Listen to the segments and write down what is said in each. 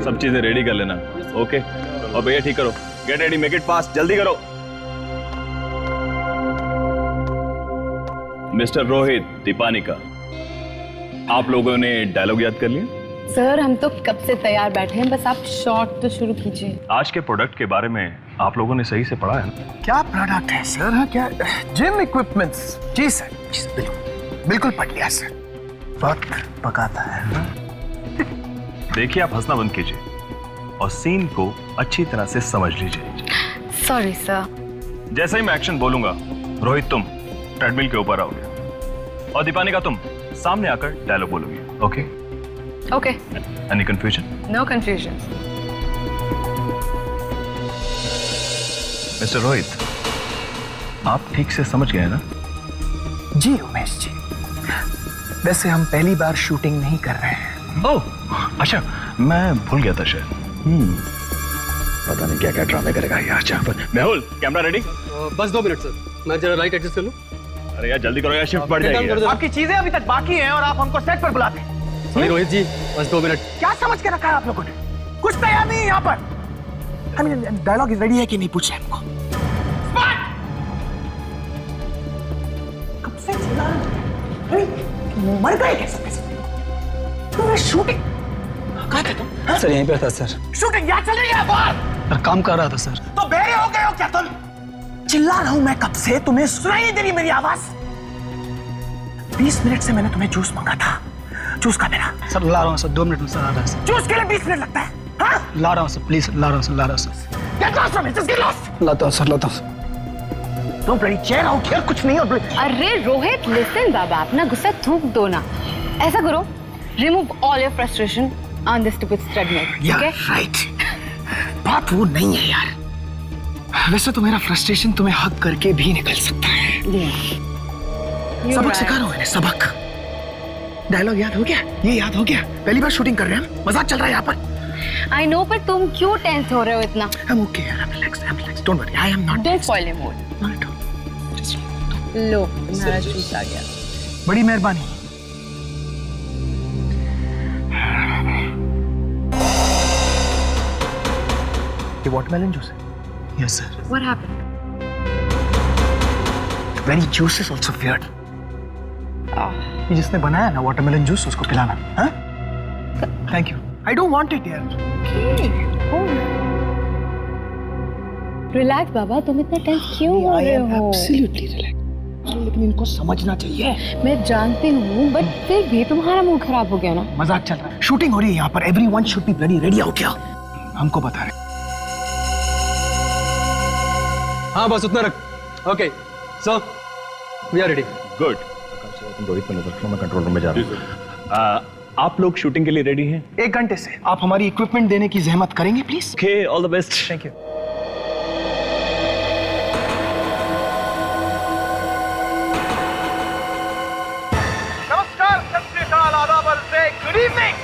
सब चीजें रेडी कर लेना। ओके, और भैया ठीक करो, get ready, make it fast, जल्दी करो। मिस्टर रोहित, दीपानिका, आप लोगों ने डायलॉग याद कर लिया? सर हम तो कब से तैयार बैठे हैं, बस आप शॉट तो शुरू कीजिए। आज के प्रोडक्ट के बारे में आप लोगों ने सही से पढ़ा है ना? क्या प्रोडक्ट है सर? हाँ, क्या जिम इक्विपमेंट्स? जी सर, बिल्कुल बिल्कुल पढ़ लिया सर। बहुत पकाता है। देखिए, आप हंसना बंद कीजिए और सीन को अच्छी तरह से समझ लीजिए। Sorry sir. जैसे ही मैं एक्शन बोलूंगा, रोहित तुम ट्रेडमिल के ऊपर आओगे और दीपानिका तुम सामने आकर डायलॉग बोलोगी। Okay? Okay. Any confusion? No confusion. Mister Rohit, आप ठीक से समझ गए ना? जी उमेश जी, वैसे हम पहली बार शूटिंग नहीं कर रहे हैं। ओह, अच्छा, मैं भूल गया था शायद। पता नहीं क्या क्या ड्रामे करेगा यार जहाँ पर। Mehul, camera ready? बस 2 मिनट सर, मैं जरा लाइट एडजस्ट कर लूं। अरे यार जल्दी करो यार, शिफ्ट बढ़ जाएगी। आपकी चीजें अभी तक बाकी हैं और आप हमको सेट पर बुलाते हैं। सॉरी रोहित जी, बस 2 मिनट। क्या समझ के रखा है आप लोगों ने? कुछ तैयार नहीं है यहाँ पर। डायलॉग रेडी है कि नहीं पूछे हमको। कब से चिल्ला रहे हो? मर गए क्या सब? तुम्हें शूटिंग कहाँ थे तुम? हाँ? सर यहीं पे था सर। शूटिंग यहाँ चल रही है बाहर। सर काम कर रहा था सर। तो बेरे हो गए हो क्या तुम? चिल्ला रहा हूं मैं कब से, तुम्हें सुनाई नहीं दे रही मेरी आवाज? 20 मिनट से मैंने तुम्हें जूस मांगा था, जूस का मेरा। सर ला रहा हूँ सर, 2 मिनट में सर आ रहा है सर। जूस के लिए 20 मिनट लगता है? हाँ? ला रहा हूँ सर, प्लीज ला रहा हूँ सर, ला रहा हूँ sir. Get lost from it, just get lost. लाता हूँ सर, लाता हूँ। Don't bloody chair out here, कुछ नहीं और अरे रोहित लिसन बाबा, अपना गुस्सा थूक दो ना। ऐसा करो, remove all your frustration on this stupid treadmill, ठीक है? राइट। बात वो नहीं है यार। वैसे तो मेरा फ्रस्ट्रेशन तुम्हें हक करके भी निकल सकता है। सबक सिखा रहा हूं मैंने, सबक। डायलॉग याद हो गया? ये याद हो गया? पहली बार शूटिंग कर रहे हैं हम, मजाक चल रहा है यहाँ पर। आई नो, पर तुम क्यों टेंस हो रहे हो इतना? I'm okay, I'm relaxed. Don't worry, I am not. Don't spoil your mood. Not at all. Just लो, तुम्हारा जूस आ गया। बड़ी मेहरबानी। ये वाटरमेलन जूस है? Yes sir. What happened? Very juice is also weird. Oh. ये जिसने बनाया ना वाटरमेलन जूस, उसको पिलाना। हाँ? Thank you. I don't want it यार। Okay. Oh. Relax बाबा, तुम इतना टेंस क्यों हो रहे हो? Absolutely relaxed. लेकिन इनको समझना चाहिए। मैं जानती हूँ, बट फिर भी तुम्हारा मूड खराब हो गया ना? मजाक चल रहा है। शूटिंग हो रही है यहाँ पर। Everyone should be bloody ready out here. हमको बता रहे। हाँ बस उतना रख। Okay sir, we are ready. Good. तुम रोहित पर नजर रखो, मैं कंट्रोल रूम में जा रहा हूँ। आप लोग शूटिंग के लिए रेडी हैं? 1 घंटे से। आप हमारी इक्विपमेंट देने की जहमत करेंगे please? Okay, all the best. Thank you. नमस्कार, सत श्री अकाल, आदाब, good evening.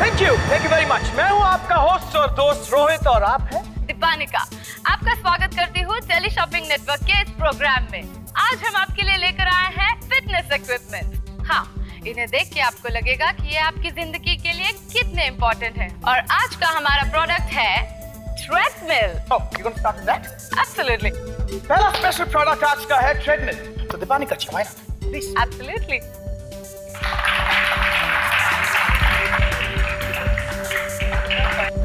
Thank you very much. मैं हूँ आपका होस्ट और दोस्त रोहित और आप हैं दीपानिका। आपका स्वागत करती हूँ टेली शॉपिंग नेटवर्क के इस प्रोग्राम में। आज हम आपके लिए लेकर आए हैं फिटनेस इक्विपमेंट। हाँ, इन्हें देख के आपको लगेगा कि ये आपकी जिंदगी के लिए कितने इम्पोर्टेंट हैं। और आज का हमारा प्रोडक्ट है treadmill. Oh, you gonna start with that? Absolutely, पहला स्पेशल प्रोडक्ट आज का है ट्रेडमिल। तो Deepanika ji, why not? Please. Absolutely.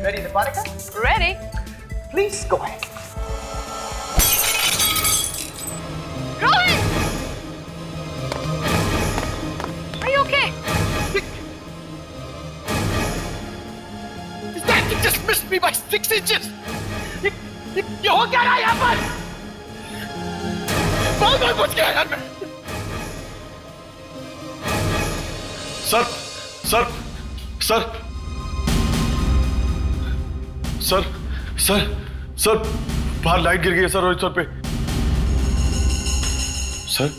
Ready, Deepanika? Ready? Please go ahead. Rohit! Are you okay? That just missed me by 6 inches. ये हो क्या रहा है यहाँ पर? बहुत बच गया यार मैं। Sir sir sir sir sir sir बाहर लाइट गिर गई है सर, रोहित सर पे। Sir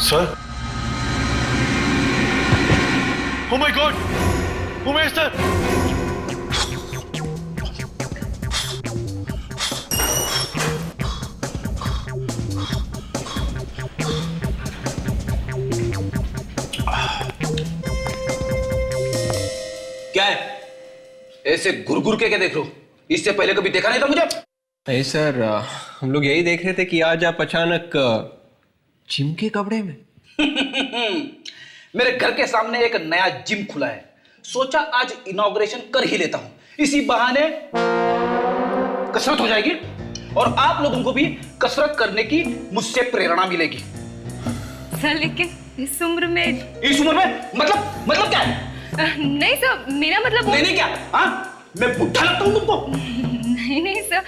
sir oh my God, Umesh sir. क्या है? ऐसे घुर के क्या देख रहे हो? इससे पहले कभी देखा नहीं था मुझे? नहीं सर, हम लोग यही देख रहे थे कि आज आप अचानक जिम के कपड़े में। मेरे घर के सामने एक नया जिम खुला है, सोचा आज इनॉग्रेशन कर ही लेता हूं। इसी बहाने कसरत हो जाएगी और आप लोगों को भी कसरत करने की मुझसे प्रेरणा मिलेगी। सर लेकिन इस उम्र में मतलब क्या है? नहीं सर, मेरा मतलब नहीं क्या? हाँ, मैं बुढ़ा लगता हूँ तुमको? नहीं सर,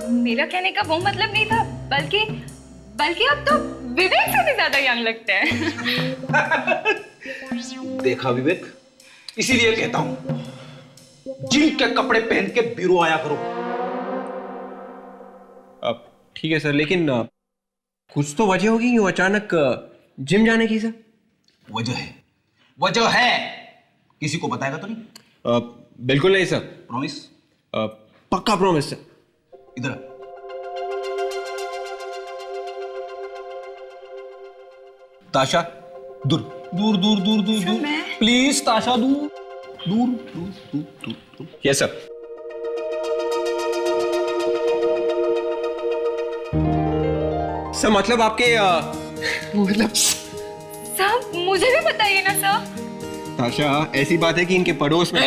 मेरा कहने का वो मतलब नहीं था, बल्कि अब तो विवेक से भी ज्यादा यंग लगते हैं। देखा विवेक, इसीलिए कहता हूं जिम के कपड़े पहन के ब्यूरो आया करो। अब ठीक है सर, लेकिन कुछ तो वजह होगी क्यों अचानक जिम जाने की सर? वजह है, किसी को बताएगा तो नहीं? बिल्कुल नहीं सर। प्रॉमिस? पक्का प्रॉमिस सर। इधर ताशा, दूर दूर दूर दूर दूर दूर, प्लीज ताशा, दूर दूर दूर दूर दूर। Yes sir. सर मतलब आपके मतलब सर मुझे भी बताइए ना सर। ताशा, ऐसी बात है कि इनके पड़ोस में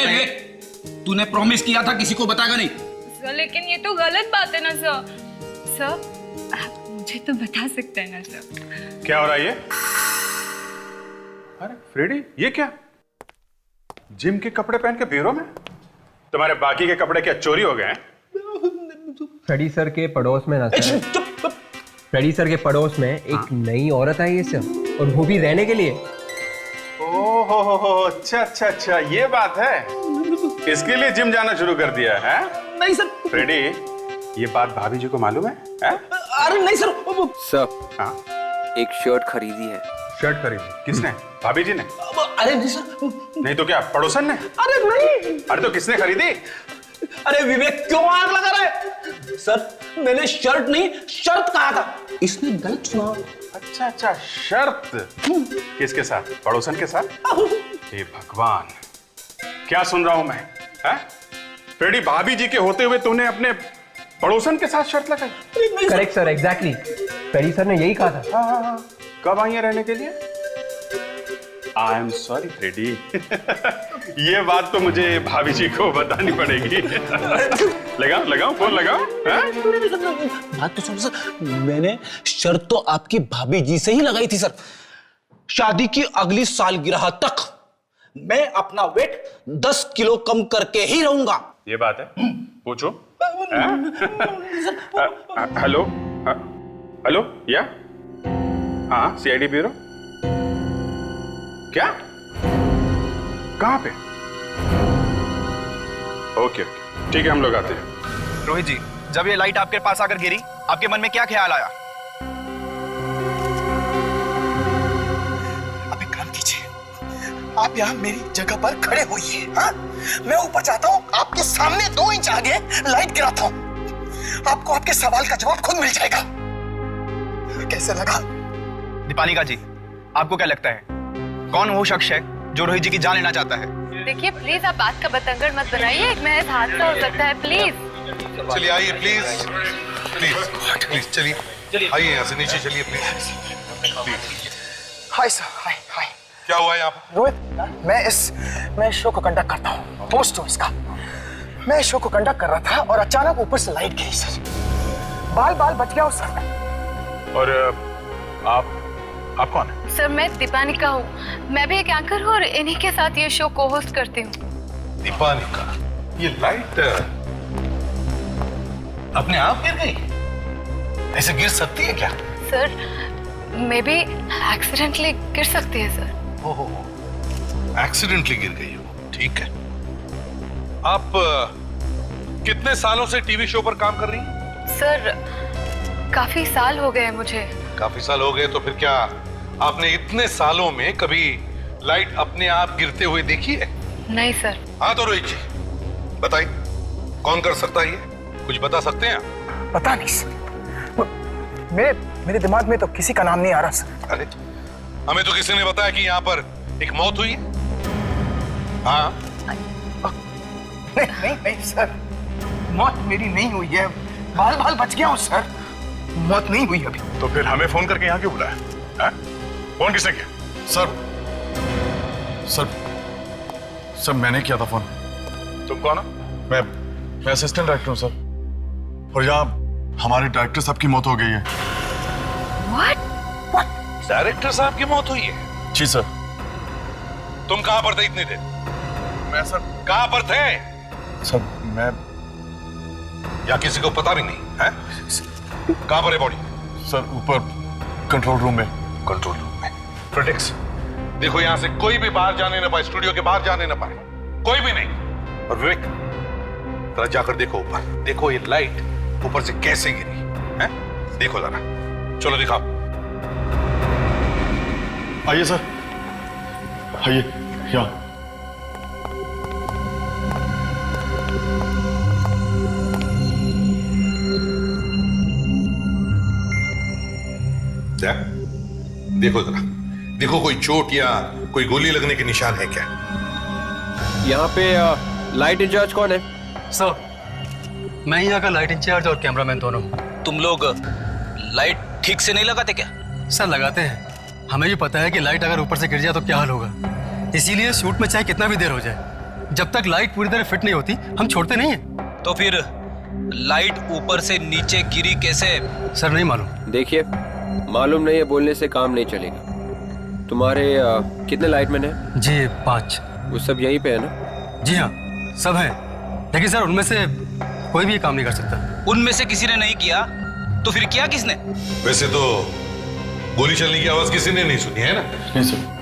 तूने प्रॉमिस किया था किसी को बताएगा नहीं। सर लेकिन ये तो गलत बात है ना सर। सर आप मुझे तो बता सकते हैं ना सर। क्या हो रहा है ये? अरे फ्रेडी, ये क्या? जिम के कपड़े पहन के ब्यूरो में? तुम्हारे बाकी के कपड़े क्या चोरी हो गए हैं? फ्रेडी सर के पड़ोस में ना सर, फ्रेडी सर के पड़ोस में एक नई औरत आई है सर, और वो भी रहने के लिए। ओहो, अच्छा, ये बात है। इसके लिए जिम जाना शुरू कर दिया है? नहीं सर। फ्रेडी, ये बात भाभी जी को मालूम है? अरे नहीं सर। सर, हाँ, एक शर्ट खरीदी है। शर्ट खरीदी? किसने? भाभी जी ने? अरे नहीं सर। नहीं तो क्या पड़ोसन ने? अरे नहीं। अरे तो किसने खरीदी? अरे विवेक क्यों आग लगा रहा है? सर मैंने शर्ट नहीं शर्त कहा था, इसने गलत सुना। अच्छा, शर्त किसके साथ? पड़ोसन के साथ? हे भगवान, क्या सुन रहा हूं मैं? फ्रेडी, भाभी जी के होते हुए तूने अपने पड़ोसन के साथ शर्त लगाई? Correct sir, exactly. Freddy sir ने यही कहा था। हाँ। कब आई है रहने के लिए? I am sorry Freddy. ये बात तो मुझे भाभी जी को बतानी पड़ेगी। लगाओ फोन लगाओ। बात तो सुनो सर, मैंने शर्त तो आपकी भाभी जी से ही लगाई थी सर। शादी की अगली सालगिरह तक मैं अपना वेट 10 किलो कम करके ही रहूंगा। ये बात है? पूछो। हेलो या? हाँ, सीआईडी ब्यूरो। क्या? कहां पे? ओके, ठीक है, हम लोग आते हैं। रोहित जी, जब ये लाइट आपके पास आकर गिरी, आपके मन में क्या ख्याल आया? अब एक काम कीजिए, आप यहाँ मेरी जगह पर खड़े होइए। हाँ, मैं ऊपर जाता हूँ, आपके सामने 2 इंच आगे लाइट गिराता हूँ। आपको आपके सवाल का जवाब खुद मिल जाएगा। कैसे लगा? दीपानिका जी, आपको क्या लगता है कौन वो शख्स है जो रोहित जी की जान लेना चाहता है? देखिए प्लीज आप बात का बतंगड़ मत बनाइए, एक महज हादसा हो सकता है, प्लीज। चलिए आइए प्लीज चलिए आइए, यहाँ से नीचे चलिए प्लीज। हाय सर, हाय। क्या हुआ यहाँ पर? रोहित, मैं शो को कंडक्ट करता हूँ, होस्ट हूँ इसका। मैं शो को कंडक्ट कर रहा था और अचानक ऊपर से लाइट गिरी सर, बाल बच गया उस सर। और आप कौन है? सर मैं दीपानिका हूँ, मैं भी एक एंकर हूँ और इन्हीं के साथ ये शो को होस्ट करती हूँ। दीपानिका, ये लाइट अपने आप गिर गई? ऐसे गिर सकती है क्या? सर मे बी एक्सीडेंटली गिर सकती है सर। ओहो, एक्सीडेंटली गिर गई हो, ठीक है। आप कितने सालों से टीवी शो पर काम कर रही हैं? सर काफी साल हो गए मुझे। काफी साल हो गए, तो फिर क्या आपने इतने सालों में कभी लाइट अपने आप गिरते हुए देखी है? नहीं सर। हाँ तो रोहित जी बताइए, कौन कर सकता है ये? कुछ बता सकते हैं आप? पता नहीं सर, मेरे दिमाग में तो किसी का नाम नहीं आ रहा सर। अरे हमें तो किसी ने बताया कि यहाँ पर एक मौत हुई है। हाँ नहीं सर, मौत मेरी नहीं हुई है, बाल बाल बच गया हूँ सर, मौत नहीं हुई अभी। तो फिर हमें फोन करके यहाँ क्यों बुलाया? हैं? फोन किसने किया? सर मैंने किया था फोन। तुम कौन हो? मैं असिस्टेंट डायरेक्टर हूँ सर, और यहाँ हमारे डायरेक्टर साहब की मौत हो गई है। डायरेक्टर साहब की मौत हुई है? जी सर। तुम कहां पर थे इतनी देर? मैं सर कहां पर थे? सर मैं, या किसी को पता भी नहीं है? कहां पर है बॉडी? सर ऊपर कंट्रोल रूम में। कंट्रोल रूम में। प्रोटेक्स देखो, यहां से कोई भी बाहर जाने ना पाए, स्टूडियो के बाहर जाने ना पाए, कोई भी नहीं। और विवेक जरा जाकर देखो ऊपर, देखो ये लाइट ऊपर से कैसे गिरी है, देखो जरा, चलो दिखाओ। आइए सर, आइए यहाँ। देखो जरा, देखो कोई चोट या कोई गोली लगने के निशान है क्या? यहाँ पे लाइट इंचार्ज कौन है? सर, मैं यहाँ का लाइट इंचार्ज और कैमरामैन दोनों हूँ। तुम लोग लाइट ठीक से नहीं लगाते क्या? सर लगाते हैं, हमें भी पता है कि लाइट अगर ऊपर से गिर जाए तो क्या हाल होगा, इसीलिए शूट में चाहे कितना भी देर हो जाए, जब तक लाइट पूरी तरह फिट नहीं होती हम छोड़ते नहीं हैं। तो फिर लाइट ऊपर से नीचे गिरी कैसे? सर नहीं मालूम। देखिए, मालूम नहीं है बोलने से काम नहीं चलेगा। तुम्हारे कितने लाइटमैन हैं? जी 5। वो सब यहीं पे है ना? जी हाँ, सब हैं, लेकिन सर उनमें से कोई भी ये काम नहीं कर सकता। उनमें से किसी ने नहीं किया तो फिर किया किसने? वैसे तो गोली चलने की आवाज किसी ने नहीं सुनी है ना? नहीं सर।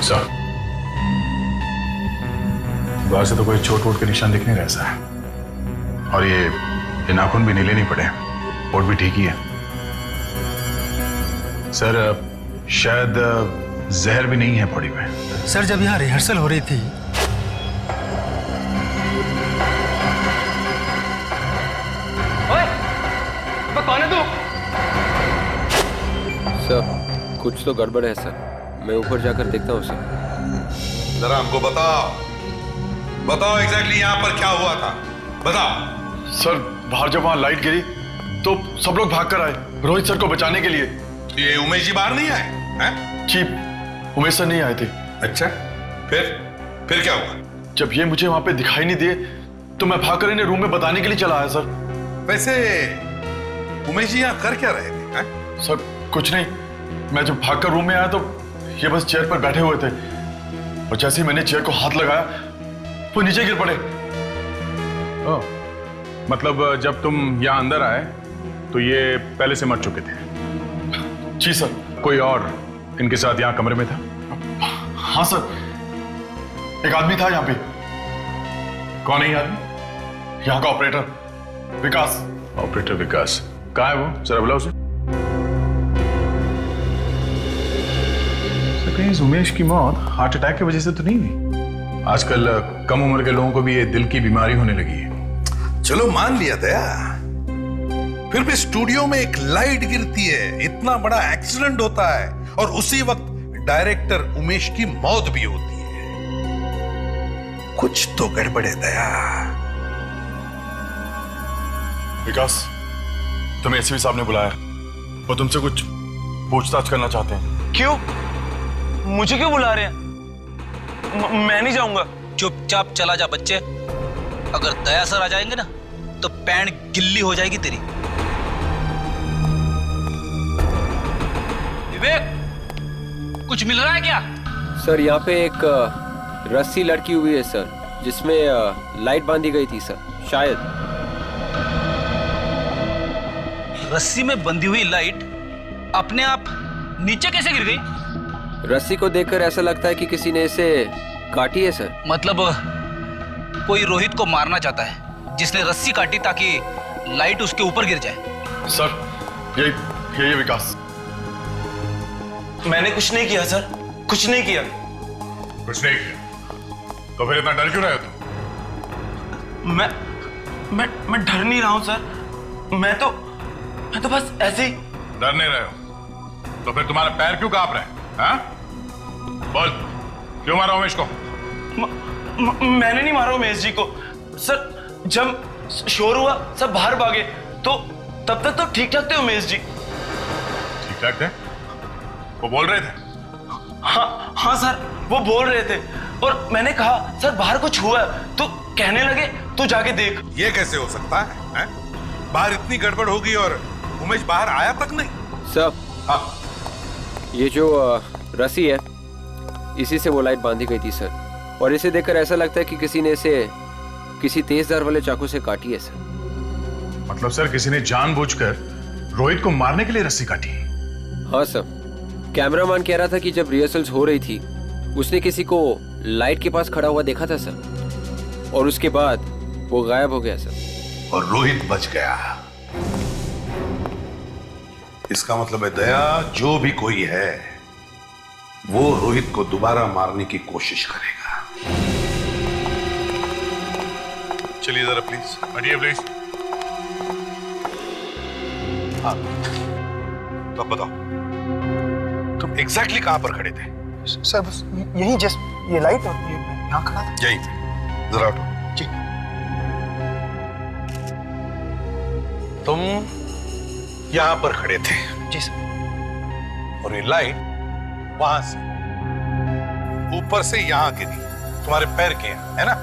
सर, बाहर से तो कोई चोट वोट के निशान दिख नहीं रहा ऐसा है, और ये नाखून भी नीले नहीं पड़े, वोट भी ठीक ही है। सर शायद जहर भी नहीं है बॉडी में। सर जब यहाँ रिहर्सल हो रही थी कौन है तू? सर कुछ तो गड़बड़ है सर, मैं ऊपर जाकर देखता हूँ सर। जरा हमको बताओ, बताओ एग्जैक्टली यहाँ पर क्या हुआ था, बताओ। सर बाहर जब वहाँ लाइट गिरी तो सब लोग भागकर आए रोहित सर को बचाने के लिए। तो ये उमेश जी बाहर नहीं आए हैं? जी उमेश सर नहीं आए थे। अच्छा, फिर क्या हुआ? जब ये मुझे वहां पे दिखाई नहीं दिए तो मैं भागकर इन्हें रूम में बताने के लिए चला आया सर। वैसे उमेश जी यहाँ कर क्या रहे थे? हैं? सर कुछ नहीं, मैं जब भागकर रूम में आया तो ये बस चेयर पर बैठे हुए थे, और जैसे ही मैंने चेयर को हाथ लगाया वो नीचे गिर पड़े। ओह, मतलब जब तुम यहाँ अंदर आए तो ये पहले से मर चुके थे? जी सर। कोई और इनके साथ यहाँ कमरे में था? हाँ सर, एक आदमी था यहाँ पे। कौन है ये आदमी? यहाँ का ऑपरेटर विकास। ऑपरेटर विकास कहाँ है वो? जरा बुलाओ उसे। कहीं इस उमेश की मौत हार्ट अटैक की वजह से तो नहीं हुई? आजकल कम उम्र के लोगों को भी ये दिल की बीमारी होने लगी है। चलो मान लिया दया, फिर भी स्टूडियो में एक लाइट गिरती है, इतना बड़ा एक्सीडेंट होता है, और उसी वक्त डायरेक्टर उमेश की मौत भी होती है। कुछ तो गड़बड़ है दया। विकास, तुम्हें एसपी साहब ने बुलाया, वो तुमसे कुछ पूछताछ करना चाहते हैं। क्यों? मुझे क्यों बुला रहे हैं? मैं नहीं जाऊंगा। चुपचाप चला जा बच्चे, अगर दया सर आ जाएंगे ना तो पैंट गिल्ली हो जाएगी तेरी। विवेक, कुछ मिल रहा है क्या? सर यहाँ पे एक रस्सी लटकी हुई है सर, जिसमें लाइट बांधी गई थी सर, शायद। रस्सी में बंधी हुई लाइट अपने आप नीचे कैसे गिर गई? रस्सी को देखकर ऐसा लगता है कि किसी ने इसे काटी है सर। मतलब कोई रोहित को मारना चाहता है, जिसने रस्सी काटी ताकि लाइट उसके ऊपर गिर जाए। सर ये विकास। मैंने कुछ नहीं किया सर, कुछ नहीं किया। कुछ नहीं किया तो फिर इतना डर क्यों रहे हो तुम? मैं डर नहीं रहा हूं सर, मैं तो बस ऐसे ही। डर नहीं रहे हो तो फिर तुम्हारे पैर क्यों कांप रहे हैं? हाँ? बोल, क्यों मारा उमेश को? मैंने नहीं मारा उमेश जी को सर। जब शोर हुआ सब बाहर भागे तो तब तक तो ठीक ठाक थे उमेश जी। ठीक ठाक थे? वो बोल रहे थे? हाँ सर, वो बोल रहे थे और मैंने कहा सर बाहर कुछ हुआ तो कहने लगे तू जाके देख। ये कैसे हो सकता है? बाहर इतनी गड़बड़ होगी और उमेश बाहर आया तक नहीं? सर, हाँ, ये जो रस्सी है इसी से वो लाइट बांधी गई थी सर, और इसे देखकर ऐसा लगता है कि किसी ने इसे किसी तेजधार वाले चाकू से काटी है सर। मतलब सर किसी ने जानबूझकर रोहित को मारने के लिए रस्सी काटी? हाँ सर, कैमरामैन कह रहा था कि जब रिहर्सल्स हो रही थी उसने किसी को लाइट के पास खड़ा हुआ देखा था सर, और उसके बाद वो गायब हो गया सर। और रोहित बच गया। इसका मतलब है दया, जो भी कोई है वो रोहित को दोबारा मारने की कोशिश करेगा। चलिए जरा प्लीज, बैठिए प्लीज। हाँ, तो अब बताओ तुम एग्जैक्टली कहां पर खड़े थे? सर बस यही जस्ट ये लाइट और ये यहाँ खड़ा था। यही पे, जरा उठो। जी। तुम यहां पर खड़े थे जी सर। और ये लाइट वहां से ऊपर से यहां गिरी, तुम्हारे पैर के यहाँ, है ना?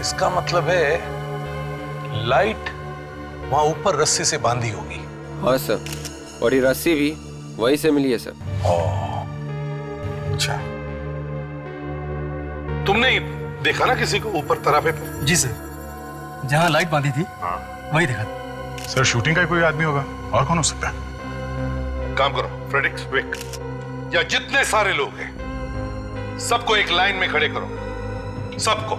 इसका मतलब है लाइट वहां ऊपर रस्सी से बांधी होगी। हाँ सर, और ये रस्सी भी वहीं से मिली है सर। अच्छा, तुमने देखा ना किसी को ऊपर तराफे पर? जी सर, जहाँ लाइट बांधी थी वही देखा। सर शूटिंग का कोई आदमी होगा, और कौन हो सकता है? काम करो फ्रेडरिक विक, या जितने सारे लोग हैं सबको एक लाइन में खड़े करो, सबको।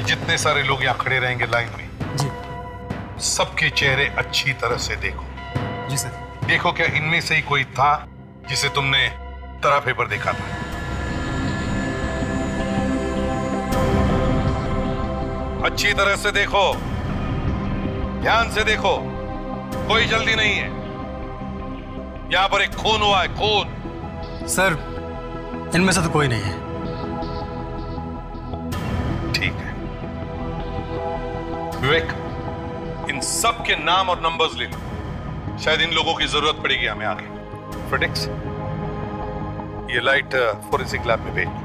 जितने सारे लोग यहाँ खड़े रहेंगे लाइन में जी, सबके चेहरे अच्छी तरह से देखो। जी सर। देखो क्या इनमें से ही कोई था जिसे तुमने तराफे पर देखा था? अच्छी तरह से देखो, ध्यान से देखो, कोई जल्दी नहीं है। यहां पर एक खून हुआ है, खून। सर इनमें से तो कोई नहीं है। ठीक है विवेक, इन सब के नाम और नंबर्स ले लो, शायद इन लोगों की जरूरत पड़ेगी हमें आगे। फ्रेडिक्स, ये लाइट फोरेंसिक लैब में भेज।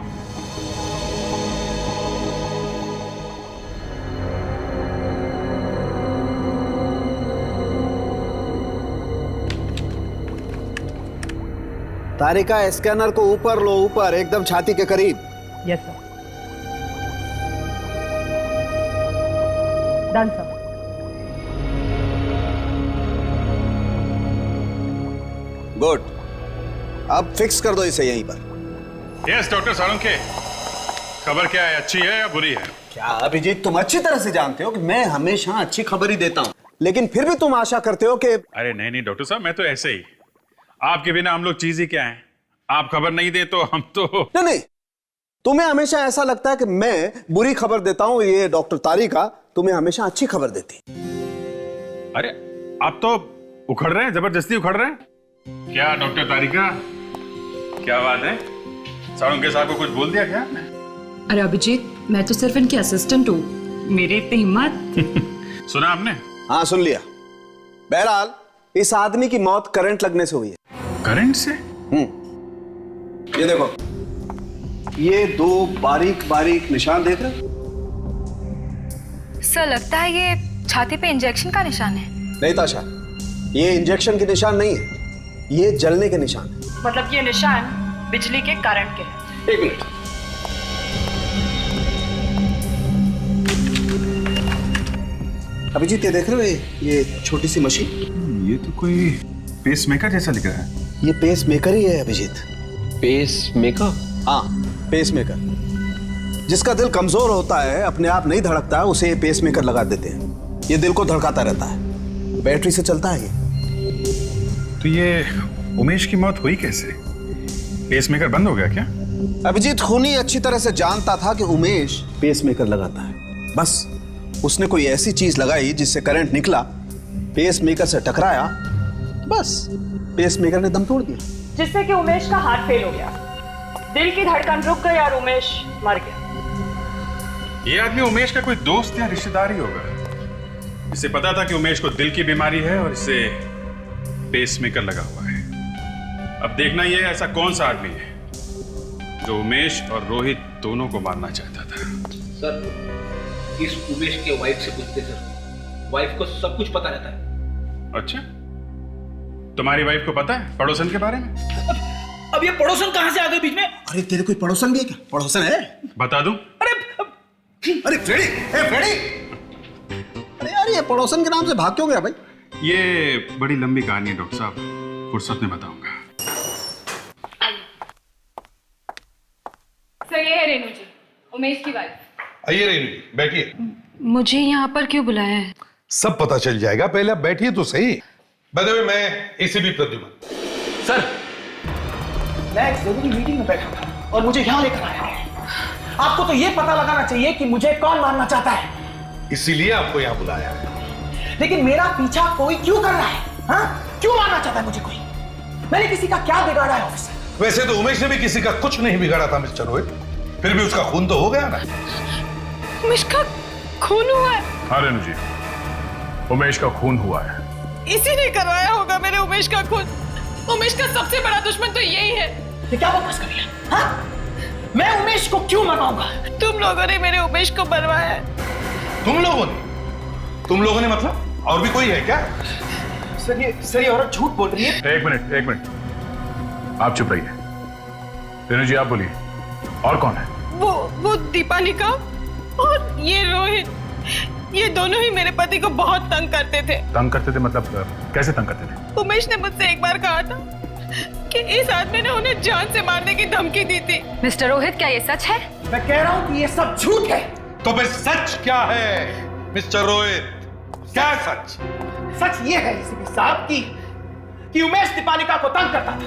तारिका, स्कैनर को ऊपर लो, ऊपर एकदम छाती के करीब। Yes sir. Done sir. Good, अब फिक्स कर दो इसे यहीं पर। यस डॉक्टर सालुंके, खबर क्या है, अच्छी है या बुरी है? क्या अभिजीत, तुम अच्छी तरह से जानते हो कि मैं हमेशा अच्छी खबर ही देता हूं, लेकिन फिर भी तुम आशा करते हो कि। अरे नहीं नहीं डॉक्टर साहब, मैं तो ऐसे ही, आपके बिना हम लोग चीज ही क्या है? आप खबर नहीं दे तो हम तो नहीं नहीं, तुम्हें हमेशा ऐसा लगता है कि मैं बुरी खबर देता हूं। ये डॉक्टर तारिका तुम्हें हमेशा अच्छी खबर देती। अरे आप तो उखड़ रहे हैं, जबरदस्ती उखड़ रहे हैं। क्या डॉक्टर तारिका, क्या बात है? सालुंके साहब को कुछ बोल दिया क्या? अरे अभिजीत, मैं तो सिर्फ इनकी असिस्टेंट हूँ, मेरी इतनी हिम्मत। सुना आपने? हाँ सुन लिया। बहरहाल इस आदमी की मौत करंट लगने से हुई है। करंट से? ये देखो, ये दो बारीक बारीक निशान देख रहे? सर लगता है ये छाती पे इंजेक्शन का निशान है। नहीं ताशा, ये इंजेक्शन के निशान नहीं है, ये जलने के निशान है। मतलब ये निशान बिजली के करंट के हैं। एक मिनट, अभिजीत ये देख रहे हो, ये छोटी सी मशीन? ये तो कोई पेसमेकर जैसा दिख रहा है। ये पेस मेकर ही है अभिजीत। Pacemaker? हाँ, पेस मेकर। जिसका दिल कमजोर होता है, अपने आप नहीं धड़कता है, उसे पेस मेकर लगा देते हैं। ये दिल को धड़काता रहता है, बैटरी से चलता है ये। तो ये उमेश की मौत हुई कैसे? पेसमेकर बंद हो गया क्या? अभिजीत खूनी अच्छी तरह से जानता था कि उमेश पेस मेकर लगाता है। बस उसने कोई ऐसी चीज लगाई जिससे करंट निकला पेस मेकर से टकराया, बस पेस मेकर ने दम तोड़ दिया। जिससे कि उमेश का हार्ट फेल हो गया, दिल की धड़कन रुक गई और उमेश मर गया। ये आदमी उमेश का कोई दोस्त या रिश्तेदार ही होगा। इसे पता था कि उमेश को दिल की बीमारी है और इसे पेसमेकर लगा हुआ है। अब देखना ये ऐसा कौन सा आदमी है जो उमेश और रोहित दोनों को मारना चाहता था। सर, इस उमेश के वाइफ से पूछते सर, वाइफ को सब कुछ पता रहता है। अच्छा, तुम्हारी वाइफ को पता है पड़ोसन के बारे में? अब ये पड़ोसन कहां से आ गए बीच में? अरे तेरे कोई पड़ोसन भी है क्या? पड़ोसन है? बता दूं? अरे फ्रेडी, फ्रेडी! अरे यार, ये पड़ोसन के नाम से भाग क्यों गया भाई? ये बड़ी लंबी कहानी है डॉक्टर साहब, फुर्सत में बताऊंगा। सर, ये है रेनू जी, उमेश की वाइफ। आइए रेनू जी, बैठिए। मुझे यहाँ पर क्यों बुलाया है? सब पता चल जाएगा, पहले आप बैठिए तो सही। बदले मैं एसीपी प्रद्युमन। सर, मैं एक जरूरी मीटिंग में बैठा था और मुझे यहाँ लेकर आया है। आपको तो ये पता लगाना चाहिए कि मुझे कौन मारना चाहता है, इसीलिए आपको यहाँ बुलाया है। लेकिन मेरा पीछा कोई क्यों कर रहा है? हाँ? क्यों मारना चाहता है मुझे कोई? मैंने किसी का क्या बिगाड़ा है ऑफिसर? वैसे तो उमेश ने भी किसी का कुछ नहीं बिगाड़ा था मिस्टर रोहित, फिर भी उसका खून तो हो गया ना। उमेश का खून हुआ है? हाँ रेनू जी, उमेश का खून हुआ है। इसी ने करवाया होगा मेरे उमेश का खून। उमेश का सबसे बड़ा दुश्मन तो यही है। ये क्या बकवास कर रही है? हाँ? मैं उमेश को क्यों मरवाऊंगा? तुम लोगों ने मेरे उमेश को मरवाया है। तुम लोगों ने मतलब? और भी कोई है क्या? सर ये औरत झूठ बोल रही है। एक मिनट, आप चुप रहिए। रेनू जी आप बोलिए, और कौन है? वो दीपालिका और ये रोहित, ये दोनों ही मेरे पति को बहुत तंग करते थे। तंग करते थे मतलब कैसे तंग करते थे? उमेश ने मुझसे एक बार कहा था कि इस आदमी ने उन्हें जान से मारने की धमकी दी थी। मिस्टर रोहित, क्या ये सच है? मैं कह रहा हूँ कि ये सब झूठ है। तो फिर सच क्या है मिस्टर रोहित? क्या सच? सच ये है एसीपी साहब कि उमेश दीपालिका को तंग करता था,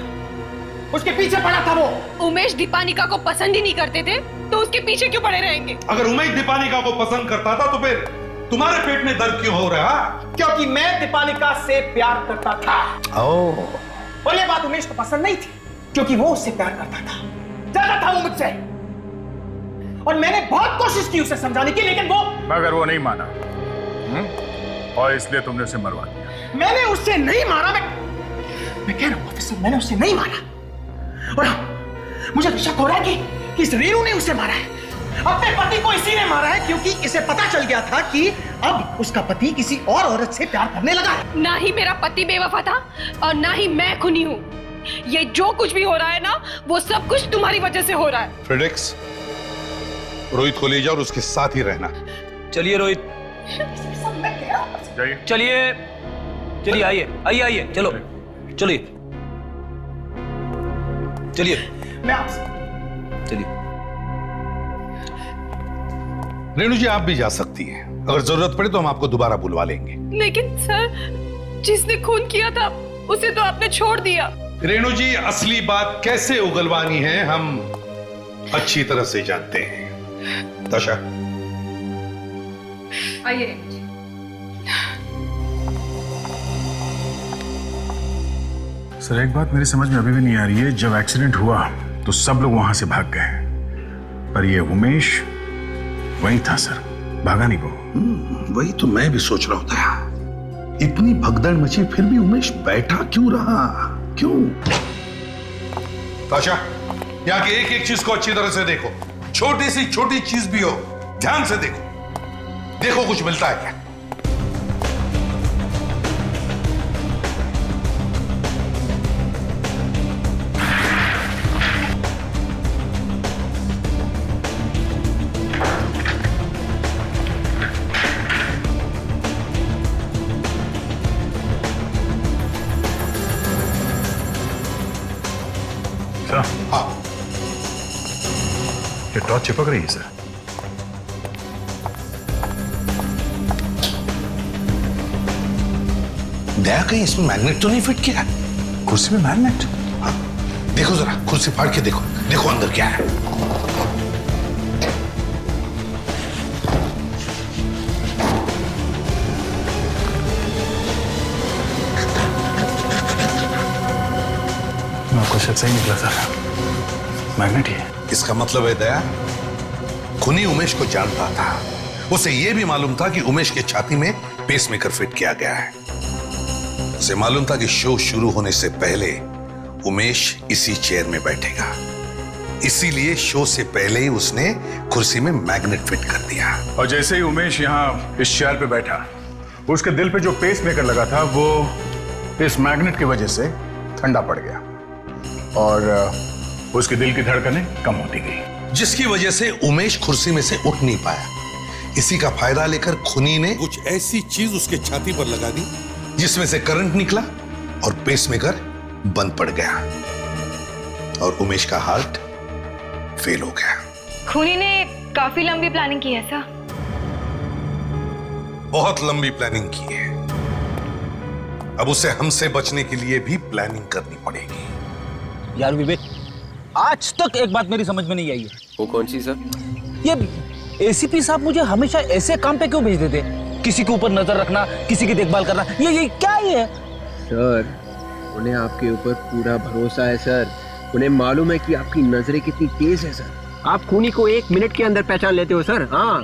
उसके पीछे पड़ा था। वो उमेश दीपालिका को पसंद ही नहीं करते थे तो उसके पीछे क्यों पड़े रहेंगे? अगर उमेश दीपालिका को पसंद करता था तो फिर तुम्हारे पेट में दर्द क्यों हो रहा? क्योंकि मैं दीपालिका से प्यार करता था। और ये बात उमेश को पसंद नहीं थी, क्योंकि वो उससे प्यार करता था, ज्यादा था वो मुझसे। और मैंने बहुत कोशिश की उसे समझाने की, लेकिन मगर वो नहीं माना, और इसलिए तुमने उसे मरवा दिया। मैंने उससे नहीं मारा। मैं कह रहा हूं ऑफिसर, मैंने उससे नहीं मारा। और मुझे शक हो रहा है कि इस रेनू ने उसे मारा है। अपने पति को इसी ने मारा है क्योंकि इसे पता चल गया था कि अब उसका पति किसी और औरत से प्यार करने लगा है। ना ही मेरा पति बेवफा था और ना ही मैं खूनी हूँ। ये जो कुछ भी हो रहा है ना, वो सब कुछ तुम्हारी वजह से हो रहा है। फ्रेडेक्स, रोहित को ले जाओ और उसके साथ ही रहना। चलिए रोहित, चलिए आइए, चलो चलिए मैं आपसे चलिए। रेणु जी आप भी जा सकती हैं, अगर जरूरत पड़े तो हम आपको दोबारा बुलवा लेंगे। लेकिन सर, जिसने खून किया था उसे तो आपने छोड़ दिया। रेणु जी, असली बात कैसे उगलवानी है हम अच्छी तरह से जानते हैं। ताशा, आइए रेनू जी। सर एक बात मेरी समझ में अभी भी नहीं आ रही है, जब एक्सीडेंट हुआ तो सब लोग वहां से भाग गए, पर ये उमेश वही था सर, भागा नहीं वो। वही तो मैं भी सोच रहा था, इतनी भगदड़ मची फिर भी उमेश बैठा क्यों रहा? क्यों? ताशा, यहाँ की एक एक चीज को अच्छी तरह से देखो, छोटी सी छोटी चीज भी हो ध्यान से देखो कुछ मिलता है क्या? हाँ, ये टॉर्च चिपक रही है सर। दया कहीं इसमें मैग्नेट तो नहीं फिट किया है? कुर्सी में मैग्नेट? हाँ, देखो जरा, कुर्सी फाड़ के देखो अंदर क्या है। शक सही निकला सर, मैग्नेट ही है। इसका मतलब है दया, खुनी उमेश को जानता था। उसे यह भी मालूम था कि उमेश के छाती में पेसमेकर फिट किया गया है। उसे मालूम था कि शो शुरू होने से पहले उमेश इसी चेयर में बैठेगा, इसीलिए शो से पहले ही उसने कुर्सी में मैग्नेट फिट कर दिया। और जैसे ही उमेश यहाँ इस चेयर पे बैठा, उसके दिल पे जो पेसमेकर लगा था वो इस मैग्नेट की वजह से ठंडा पड़ गया और उसके दिल की धड़कनें कम होती गई, जिसकी वजह से उमेश कुर्सी में से उठ नहीं पाया। इसी का फायदा लेकर खुनी ने कुछ ऐसी चीज उसके छाती पर लगा दी जिसमें से करंट निकला और पेसमेकर बंद पड़ गया और उमेश का हार्ट फेल हो गया। खूनी ने काफी लंबी प्लानिंग की है सर। बहुत लंबी प्लानिंग की है। अब उसे हमसे बचने के लिए भी प्लानिंग करनी पड़ेगी। यार विवेक, आज तक एक बात मेरी समझ में नहीं आई है। वो कौन सी सर? ये एसीपी साहब मुझे हमेशा ऐसे काम पे क्यों भेज देते? किसी के ऊपर नजर रखना, किसी की देखभाल करना, ये क्या है? सर, उन्हें आपके ऊपर पूरा भरोसा है सर। उन्हें मालूम है कि आपकी नजरें कितनी तेज है सर। आप खूनी को 1 मिनट के अंदर पहचान लेते हो सर। हाँ।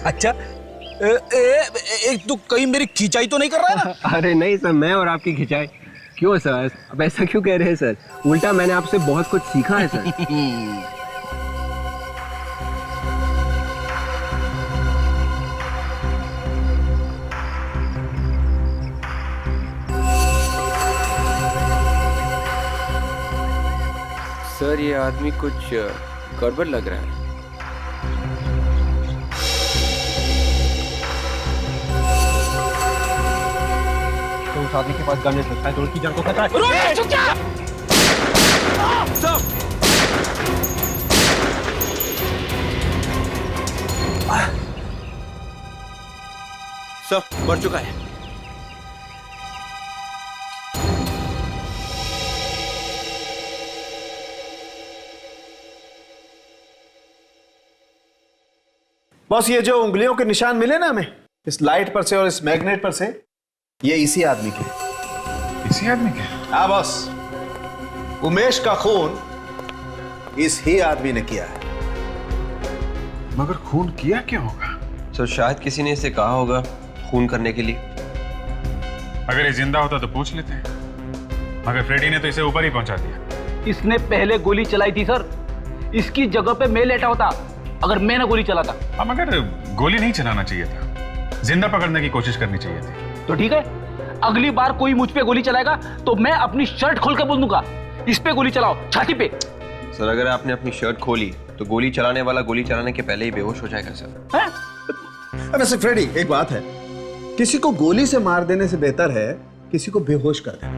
अच्छा, एक तो कहीं मेरी खिंचाई तो नहीं कर रहा है ना? अरे नहीं सर, मैं और आपकी खिंचाई क्यों सर? अब ऐसा क्यों कह रहे हैं सर? उल्टा मैंने आपसे बहुत कुछ सीखा है सर। सर ये आदमी कुछ गड़बड़ लग रहा है। तो उस आदमी के पास गन है, तो उसकी जान को खतरा है। सर, मर चुका है। बस ये जो उंगलियों के निशान मिले ना हमें, इस लाइट पर से और इस मैग्नेट पर से, ये इसी आदमी के। इसी आदमी के? हाँ बस, उमेश का खून इस ही आदमी ने किया है। मगर खून किया क्या होगा? सर शायद किसी ने इसे कहा होगा खून करने के लिए। अगर ये जिंदा होता तो पूछ लेते हैं, मगर फ्रेडी ने तो इसे ऊपर ही पहुंचा दिया। इसने पहले गोली चलाई थी सर। इसकी जगह पे मैं लेटा होता अगर मैं ना गोली चलाता। हाँ, मगर गोली नहीं चलाना चाहिए था, जिंदा पकड़ने की कोशिश करनी चाहिए थी। तो ठीक है, अगली बार कोई मुझ पे गोली चलाएगा तो मैं अपनी शर्ट खोल कर बोल दूंगा, इस पे गोली चलाओ, छाती पे। सर अगर आपने अपनी शर्ट खोली तो गोली चलाने वाला गोली चलाने के पहले ही बेहोश हो जाएगा सर। वैसे फ्रेडी, एक बात है, किसी को गोली से मार देने से बेहतर है किसी को बेहोश कर देना।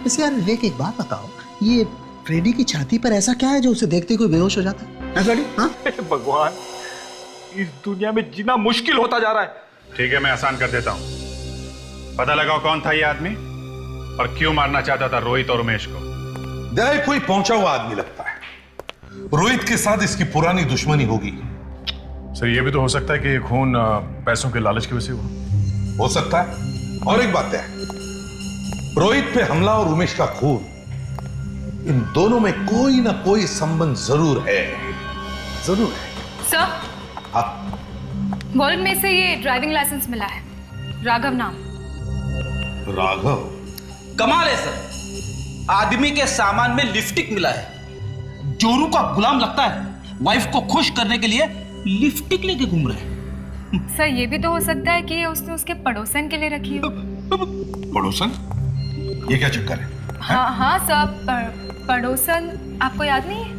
वैसे यार विवेक, एक बात बताओ, ये फ्रेडी की छाती पर ऐसा क्या है जो उसे देखते कोई बेहोश हो जाता है? फ्रेडी, हाँ? भगवान, इस दुनिया में जीना मुश्किल होता जा रहा है। ठीक है, मैं आसान कर देता हूं। पता लगाओ कौन था ये आदमी और क्यों मारना चाहता था रोहित और उमेश को। दया कोई पहुंचा हुआ आदमी लगता है। रोहित के साथ इसकी पुरानी दुश्मनी होगी। सर ये भी तो हो सकता है कि ये खून पैसों के लालच की वजह से हुआ। हो सकता है। और एक बात है, रोहित पे हमला और उमेश का खून, इन दोनों में कोई ना कोई संबंध जरूर है। जरूर है। सर, हाँ, वॉलेट में से ये ड्राइविंग लाइसेंस मिला है, राघव नाम। राघव? कमाल है सर, आदमी के सामान में लिपस्टिक मिला है। जोरू का गुलाम लगता है, वाइफ को खुश करने के लिए लिपस्टिक लेके घूम रहे हैं। सर ये भी तो हो सकता है कि उसने उसके पड़ोसन के लिए रखी हो। पड़ोसन? ये क्या चक्कर है? हाँ हाँ सर, पड़ोसन आपको याद नहीं है?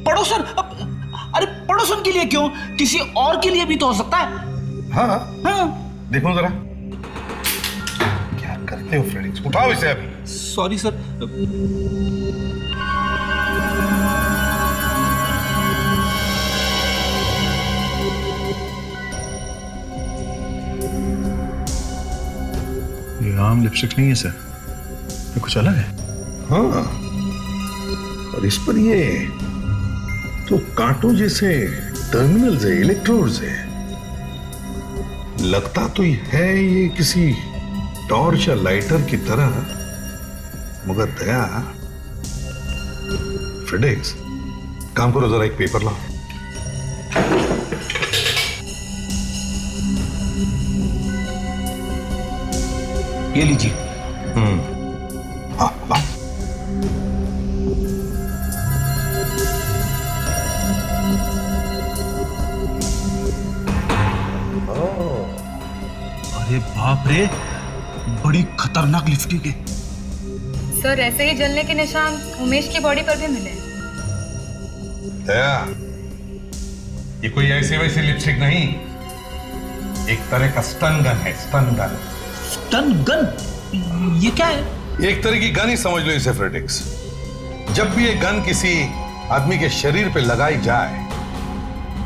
पड़ोसन? अरे पड़ोसन के लिए क्यों, किसी और के लिए भी तो हो सकता है। हाँ हाँ, देखो जरा क्या करते हो फ्रेंड्स। उठाओ इसे अभी। Sorry sir. ये आम लिपस्टिक नहीं है सर, ये कुछ अलग है। हाँ, और इस पर ये तो कांटों जैसे टर्मिनल्स है, इलेक्ट्रोड्स है। लगता तो है ये किसी टॉर्च या लाइटर की तरह मगर दया, फ्रेडेक्स, काम करो, जरा एक पेपर लाओ। ये लीजिए। हाँ, लाओ। अरे बाप रे, बड़ी खतरनाक लिपस्टिक है। सर ऐसे ही जलने के निशान उमेश की बॉडी पर भी मिले। दया, ये कोई ऐसी वैसी लिपस्टिक नहीं, एक तरह का स्टन गन है। Stun gun. Stun gun? ये क्या है? एक तरह की गन ही समझ लो इसे फ्रेडेक्स। जब भी ये गन किसी आदमी के शरीर पे लगाई जाए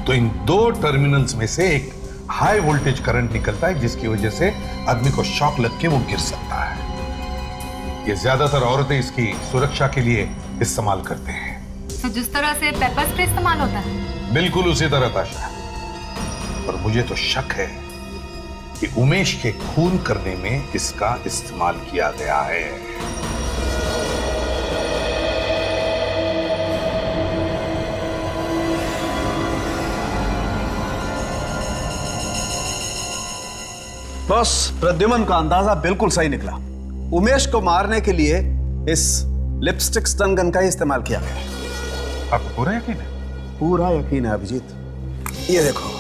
तो इन दो टर्मिनल्स में से एक हाई वोल्टेज करंट निकलता है, जिसकी वजह से आदमी को शॉक लग के वो गिर सकता है। ये ज्यादातर औरतें इसकी सुरक्षा के लिए इस्तेमाल करते हैं। तो जिस तरह से पेपर स्प्रे इस्तेमाल होता है? बिल्कुल उसी तरह ताशा। और मुझे तो शक है कि उमेश के खून करने में इसका इस्तेमाल किया गया है। बॉस, प्रद्युमन का अंदाजा बिल्कुल सही निकला। उमेश को मारने के लिए इस लिपस्टिक स्टन गन का ही इस्तेमाल किया गया। आपको पूरा यकीन है? पूरा यकीन है अभिजीत। ये देखो,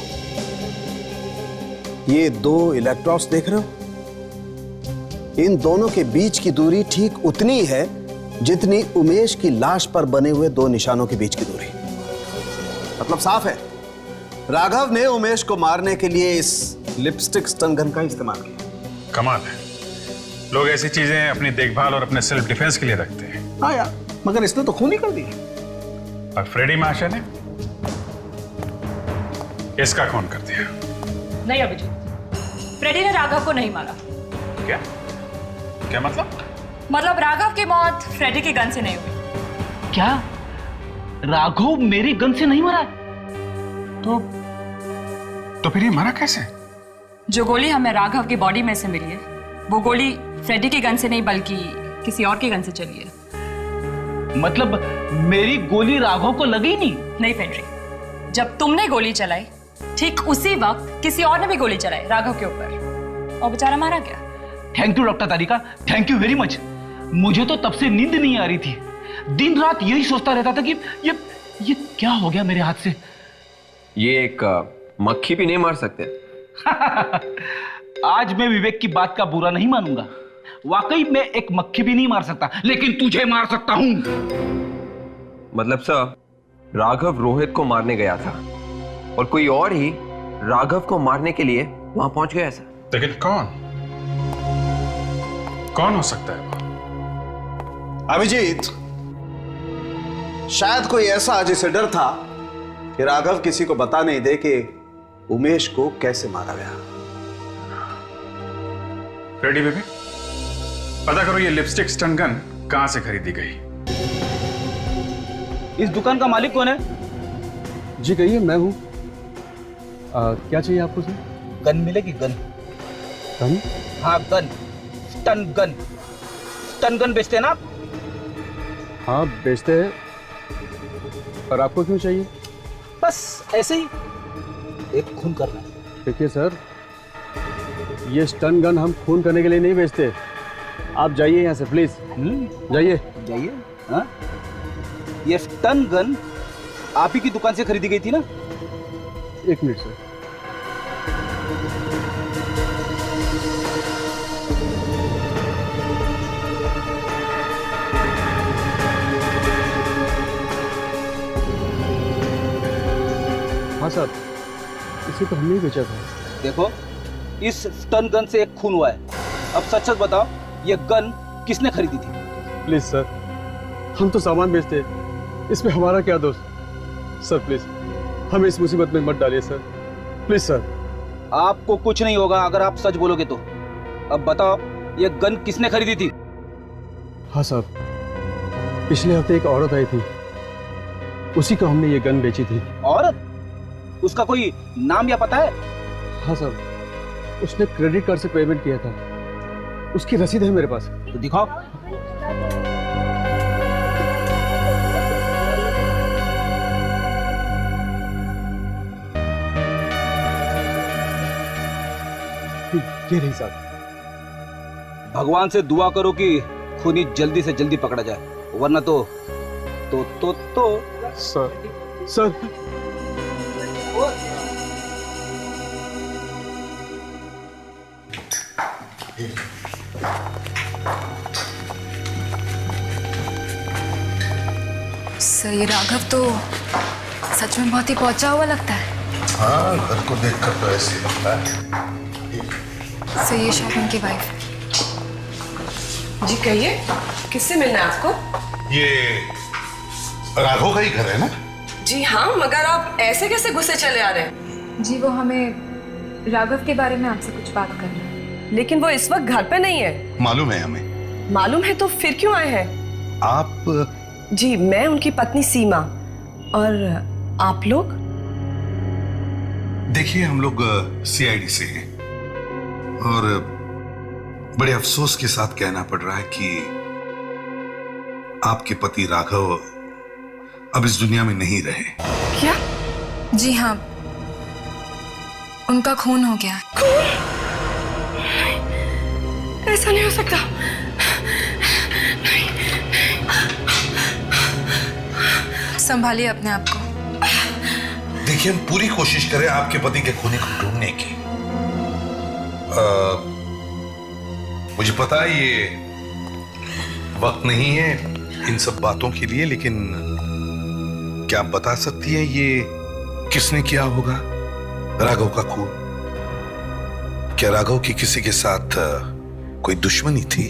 ये दो इलेक्ट्रोड्स देख रहे हो? इन दोनों के बीच की दूरी ठीक उतनी है जितनी उमेश की लाश पर बने हुए दो निशानों के बीच की दूरी। मतलब साफ है, राघव ने उमेश को मारने के लिए इस लिपस्टिक स्टन गन का इस्तेमाल किया। कमाल है, लोग ऐसी चीजें अपनी देखभाल और अपने सेल्फ डिफेंस के लिए रखते हैं। हाँ यार, मगर इसने तो खून ही कर दिया। और फ्रेडी महाशय ने इसका खून कर दिया। नहीं अभिजीत, फ्रेडी ने राघव को नहीं मारा। क्या क्या मतलब? मतलब राघव की मौत फ्रेडी के गन से नहीं हुई। क्या? राघव मेरी गन से नहीं मरा? तो फिर ये मरा कैसे? जो गोली हमें राघव की बॉडी में से मिली है, वो गोली फ्रेडी की गन से नहीं बल्कि किसी और की गन से चली है। मतलब मेरी गोली राघव को लगी नहीं? नहीं फेड्री, जब तुमने गोली चलाई ठीक उसी वक्त किसी और ने भी गोली चलाई राघव के ऊपर और बेचारा मारा गया। Thank you doctor Tarika, thank you very much. मुझे तो तब से नींद नहीं आ रही थी, दिन रात यही सोचता रहता था कि ये क्या हो गया मेरे हाथ से। ये एक मक्खी भी नहीं मार सकते। आज मैं विवेक की बात का बुरा नहीं मानूंगा। वाकई मैं एक मक्खी भी नहीं मार सकता, लेकिन तुझे मार सकता हूं। मतलब सर, राघव रोहित को मारने गया था और कोई और ही राघव को मारने के लिए वहां पहुंच गया सर। लेकिन कौन हो सकता है? अभिजीत, शायद कोई ऐसा जिसे डर था कि राघव किसी को बता नहीं दे कि उमेश को कैसे मारा गया। फ्रेडी बेबी, पता करो ये लिपस्टिक स्टन गन कहां से खरीदी गई। इस दुकान का मालिक कौन है? जी कहिए, मैं हूं। क्या चाहिए आपको सर? गन मिलेगी? गन? गन? हाँ gun, stun gun. Stun gun बेचते हैं ना आप? हाँ बेचते हैं, पर आपको क्यों चाहिए? बस ऐसे ही एक खून करना है। देखिए सर, ये स्टन गन हम खून करने के लिए नहीं बेचते। आप जाइए यहाँ से प्लीज। जाइए जाइए। हाँ, ये स्टन गन आप ही की दुकान से खरीदी गई थी ना? एक मिनट सर। हाँ साहब, इसे तो हमने ही बेचा था। देखो, इस स्टन गन से एक खून हुआ है। अब सच सच बताओ, ये गन किसने खरीदी थी? प्लीज सर, हम तो सामान बेचते, इसमें हमारा क्या दोष? सर प्लीज, हमें इस मुसीबत में मत डालिए सर, प्लीज सर। आपको कुछ नहीं होगा अगर आप सच बोलोगे तो। अब बताओ, ये गन किसने खरीदी थी? हाँ साहब, पिछले हफ्ते एक औरत आई थी, उसी को हमने ये गन बेची थी। औरत? उसका कोई नाम या पता है? हाँ साहब, उसने क्रेडिट कार्ड से पेमेंट किया था, उसकी रसीद है मेरे पास। तो दिखाओ। ये रही साहब। भगवान से दुआ करो कि खूनी जल्दी से जल्दी पकड़ा जाए, वरना तो सर सर ये राघव तो सच में बहुत ही पहुंचा हुआ लगता है। हाँ, घर को देखकर तो ऐसे ही लगता है। सर ये शॉपिंग की वाइफ। जी कहिए, किससे मिलना है आपको? ये राघव का ही घर है ना? जी हाँ, मगर आप ऐसे कैसे गुस्से चले आ रहे हैं? जी वो हमें राघव के बारे में आपसे कुछ बात करना है। लेकिन वो इस वक्त घर पे नहीं है। मालूम है हमें। मालूम है तो फिर क्यों आए हैं? आप? जी मैं उनकी पत्नी सीमा। और आप लोग? देखिए, हम लोग सीआईडी से हैं और बड़े अफसोस के साथ कहना पड़ रहा है कि आपके पति राघव अब इस दुनिया में नहीं रहे। क्या? जी हाँ, उनका खून हो गया। खून? ऐसा नहीं हो सकता। संभालिए अपने आप को। देखिए, हम पूरी कोशिश करें आपके पति के खूनी को ढूंढने की। मुझे पता है ये वक्त नहीं है इन सब बातों के लिए, लेकिन क्या आप बता सकती हैं ये किसने किया होगा? राघव का खून? क्या राघव की किसी के साथ कोई दुश्मनी थी?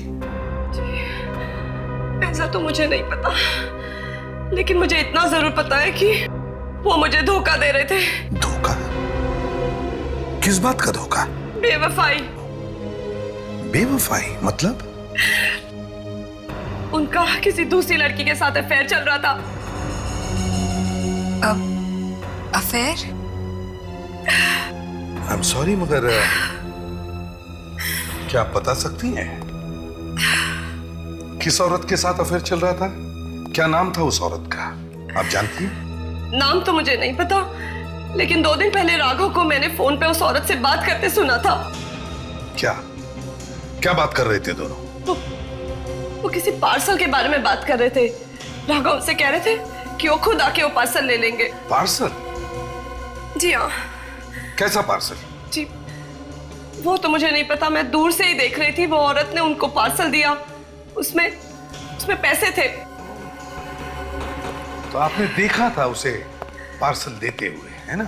ऐसा तो मुझे नहीं पता, लेकिन मुझे इतना जरूर पता है कि वो मुझे धोखा दे रहे थे। धोखा? किस बात का धोखा? बेवफाई। बेवफाई मतलब? उनका किसी दूसरी लड़की के साथ अफेयर चल रहा था। अफेयर? आई एम सॉरी, मगर क्या आप बता सकती हैं किस औरत के साथ अफेयर चल रहा था? क्या नाम था उस औरत का? आप जानती हैं? नाम तो मुझे नहीं पता, लेकिन 2 दिन पहले राघव को मैंने फोन पे उस औरत से बात करते सुना था। क्या क्या बात कर रहे थे दोनों? वो किसी पार्सल के बारे में बात कर रहे थे। राघव उनसे कह रहे थे कि वो खुद आके वो पार्सल ले लेंगे। पार्सल? जी हाँ। कैसा पार्सल? जी वो तो मुझे नहीं पता, मैं दूर से ही देख रही थी। वो औरत ने उनको पार्सल दिया, उसमें पैसे थे। तो आपने देखा था उसे पार्सल देते हुए, है ना?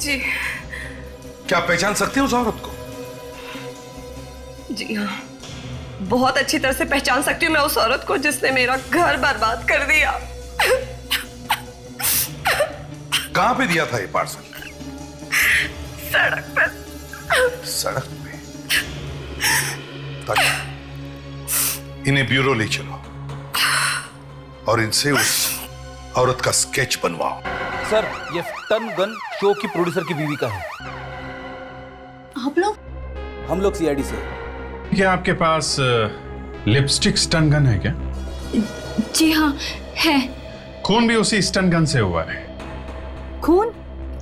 जी। क्या आप पहचान सकते हैं उस औरत को? जी हाँ, बहुत अच्छी तरह से पहचान सकती हूँ मैं उस औरत को जिसने मेरा घर बर्बाद कर दिया। कहाँ पे दिया था ये पार्सल? सड़क पे। सड़क पे? ताकि इन्हें ब्यूरो ले चलो और इनसे उस औरत का स्केच बनवाओ। सर, ये टन गन शो की प्रोड्यूसर की बीवी का है। आप लोग? हम लोग सीआईडी से। क्या आपके पास लिपस्टिक स्टन गन है क्या? जी हाँ है। खून भी उसी स्टन गन से हुआ है। खून?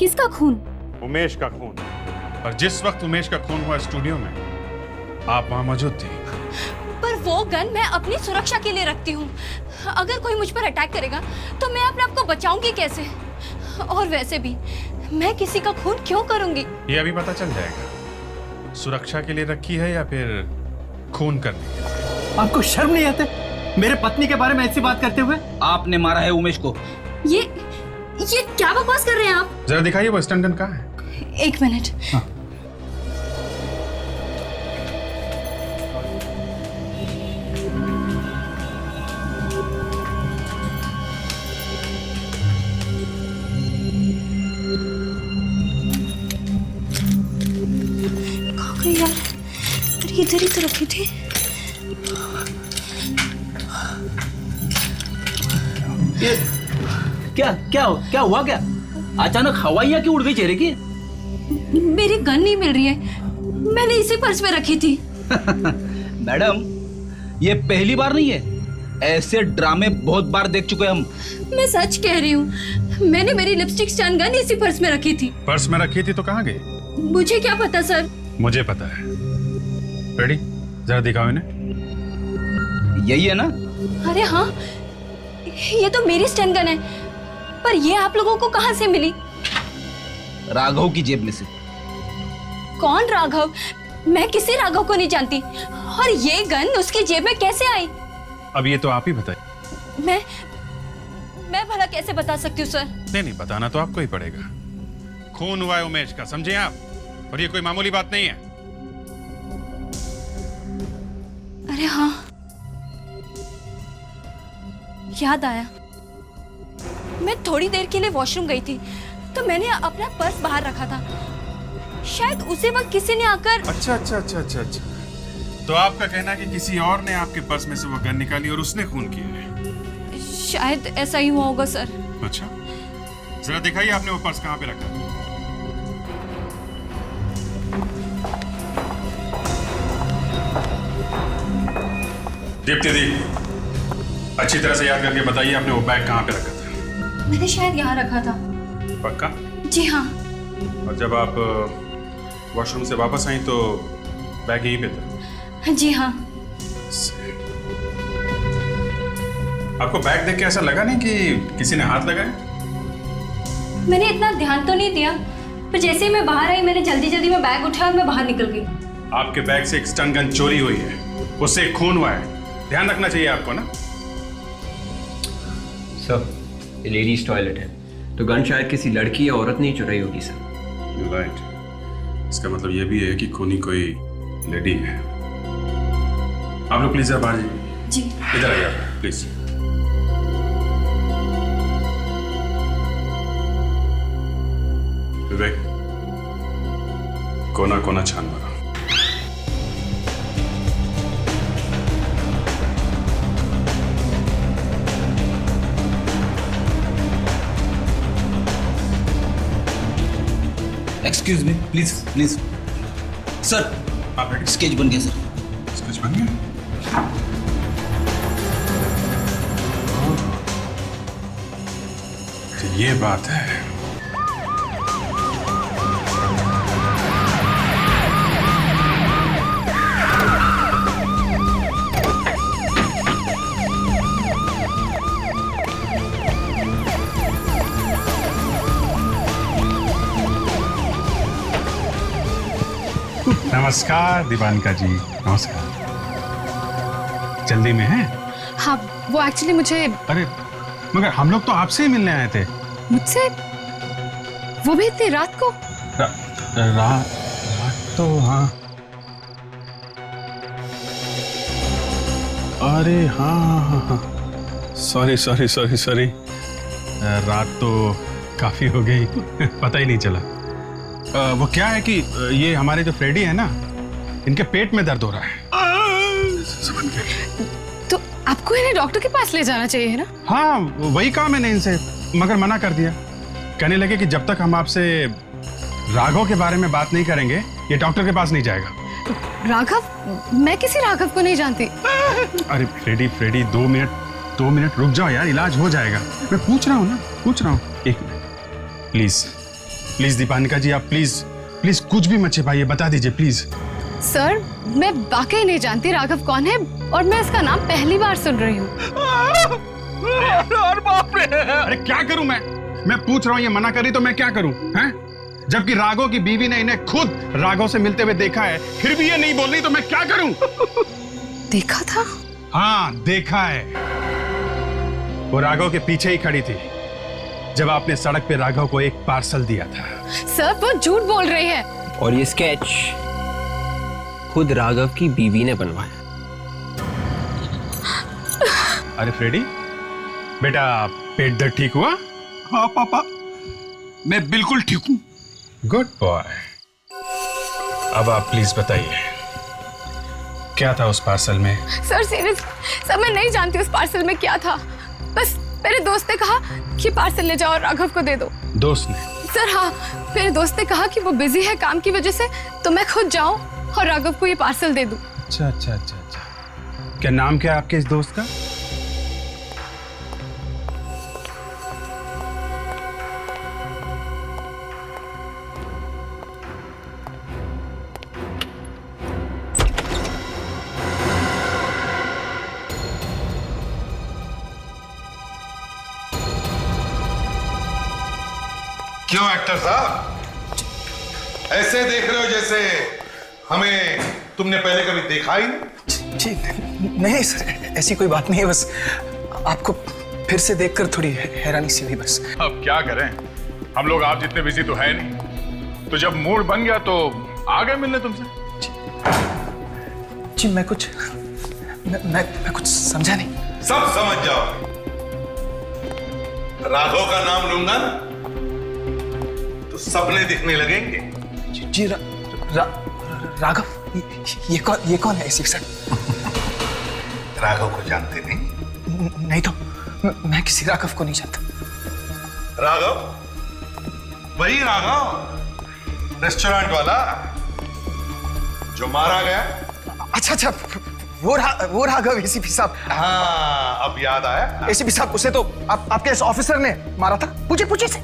किसका खून? उमेश का खून। और जिस वक्त उमेश का खून हुआ स्टूडियो में, आप वहां मौजूद थी। पर वो गन मैं अपनी सुरक्षा के लिए रखती हूँ। अगर कोई मुझ पर अटैक करेगा तो मैं अपने आप को बचाऊंगी कैसे? और वैसे भी मैं किसी का खून क्यों करूंगी? ये अभी पता चल जाएगा। सुरक्षा के लिए रखी है या फिर खून करने के लिए। आपको शर्म नहीं आते मेरे पत्नी के बारे में ऐसी बात करते हुए? आपने मारा है उमेश को। ये क्या बकवास कर रहे हैं आप? जरा दिखाइए वो स्टन गन कहाँ है? 1 मिनट। हाँ। यार, इधर ही तो रखी थी। ये क्या हुआ? क्या अचानक हवाइयाँ क्यों उड़ गई चेहरे की? मेरी गन नहीं मिल रही है, मैंने इसी पर्स में रखी थी। मैडम, ये पहली बार नहीं है, ऐसे ड्रामे बहुत बार देख चुके हम। मैं सच कह रही हूँ, मैंने मेरी लिपस्टिक स्टन गन इसी पर्स में रखी थी। पर्स में रखी थी तो कहाँ गई? मुझे क्या पता सर, मुझे पता है। रेडी, जरा दिखाओ इन्हें। यही है ना? अरे हाँ, ये तो मेरी स्टन गन है, पर ये आप लोगों को कहाँ से मिली? राघव की जेब में से। कौन राघव? मैं किसी राघव को नहीं जानती। और ये गन उसकी जेब में कैसे आई? अब ये तो आप ही बताइए। मैं भला कैसे बता सकती हूँ सर? नहीं, बताना तो आपको ही पड़ेगा। खून हुआ है उमेश का, समझे आप? और ये कोई मामूली बात नहीं है। अरे हाँ, याद आया। मैं थोड़ी देर के लिए वॉशरूम गई थी, तो मैंने अपना पर्स बाहर रखा था। शायद उसी वक्त किसी ने आकर। अच्छा। तो आपका कहना है कि किसी और ने आपके पर्स में से वो गन निकाली और उसने खून किया है? शायद ऐसा ही हुआ होगा सर। अच्छा, जरा दिखाइए आपने वो पर्स कहाँ पे रखा? दीप्ति दी, अच्छी तरह से याद करके बताइए आपने वो बैग कहाँ पे रखा था? मैंने शायद यहाँ रखा था। पक्का? जी हाँ। और जब आप वॉशरूम से वापस आई तो बैग यहीं पे था? जी हाँ। आपको बैग देख के ऐसा लगा नहीं कि किसी ने हाथ लगाया? मैंने इतना ध्यान तो नहीं दिया, पर जैसे ही मैं बाहर आई मैंने जल्दी में बैग उठाया और मैं बाहर निकल गई। आपके बैग से एक स्टन गन चोरी हुई है, उससे एक खून हुआ है, ध्यान रखना चाहिए आपको ना। सर, ये लेडीज टॉयलेट है, तो गन शायद किसी लड़की या औरत ने ही चुराई होगी सर। राइट, इसका मतलब ये भी है कि खूनी कोई लेडी है। आप लोग प्लीज बाहर जाइए। जी। इधर आइए आप प्लीज। विवेक, कोना कोना छान मारो। Excuse me, please sir, sketch बन गया सर। स्केच बन गया? तो ये बात है। नमस्कार दीपानिका जी, नमस्कार। जल्दी में है? हाँ, वो एक्चुअली मुझे। अरे मगर हम लोग तो आपसे ही मिलने आए थे। मुझसे? वो भी इतनी रात को? रात तो हाँ। अरे हाँ, सॉरी। रात तो काफी हो गई, पता ही नहीं चला। वो क्या है कि ये हमारे जो फ्रेडी है ना, इनके पेट में दर्द हो रहा है। तो आपको इन्हें डॉक्टर के पास ले जाना चाहिए ना? हाँ, वही कहा मैंने इनसे, मगर मना कर दिया। कहने लगे कि जब तक हम आपसे राघव के बारे में बात नहीं करेंगे, ये डॉक्टर के पास नहीं जाएगा। राघव? मैं किसी राघव को नहीं जानती। अरे फ्रेडी 2 मिनट रुक जाओ यार, इलाज हो जाएगा। मैं पूछ रहा हूँ। एक मिनट प्लीज दीपानिका जी, आप प्लीज कुछ भी मत छिपाइए, बता दीजिए प्लीज। सर, मैं वाकई नहीं जानती राघव कौन है, और मैं इसका नाम पहली बार सुन रही हूँ। अरे क्या करूं मैं पूछ रहा हूँ, ये मना करी तो मैं क्या करूं? हैं? जबकि राघव की बीवी ने इन्हें खुद राघव से मिलते हुए देखा है, फिर भी ये नहीं बोल रही, तो मैं क्या करूं? देखा था? हाँ, देखा है। वो राघव के पीछे ही खड़ी थी जब आपने सड़क पे राघव को एक पार्सल दिया था। सर, वो झूठ बोल रही है। और ये स्केच खुद राघव की बीवी ने बनवाया। अरे फ्रेडी बेटा, पेट दर्द ठीक हुआ? हाँ पापा, मैं बिल्कुल ठीक हूँ। Good boy. अब आप प्लीज बताइए, क्या था उस पार्सल में? सर सीरियस, सर मैं नहीं जानती उस पार्सल में क्या था। बस मेरे दोस्त ने कहा कि पार्सल ले जाओ और राघव को दे दो। दोस्त ने? सर हाँ, मेरे दोस्त ने कहा कि वो बिजी है काम की वजह से, तो मैं खुद जाऊं और राघव को ये पार्सल दे दूं। अच्छा। क्या नाम क्या है आपके इस दोस्त का? क्यों एक्टर साहब ऐसे देख रहे हो जैसे हमें तुमने पहले कभी देखा ही नहीं? जी नहीं सर, ऐसी कोई बात नहीं है, बस आपको फिर से देखकर थोड़ी हैरानी सी हुई बस। अब क्या करें, हम लोग आप जितने बिजी तो है नहीं, तो जब मूड बन गया तो आ गए मिलने तुमसे। जी मैं कुछ समझा नहीं। सब समझ जाओ। राघव का नाम लूंगा ना तो सपने दिखने लगेंगे। जी राघव, ये कौन है एसीपी सर? राघव को जानते नहीं? नहीं तो मैं किसी राघव को नहीं जानता। राघव, वही राघव रेस्टोरेंट वाला जो मारा गया। अच्छा, वो राघव एसीपी साहब। हाँ, अब याद आया। एसीपी साहब, उसे तो आपके इस ऑफिसर ने मारा था। पूछे से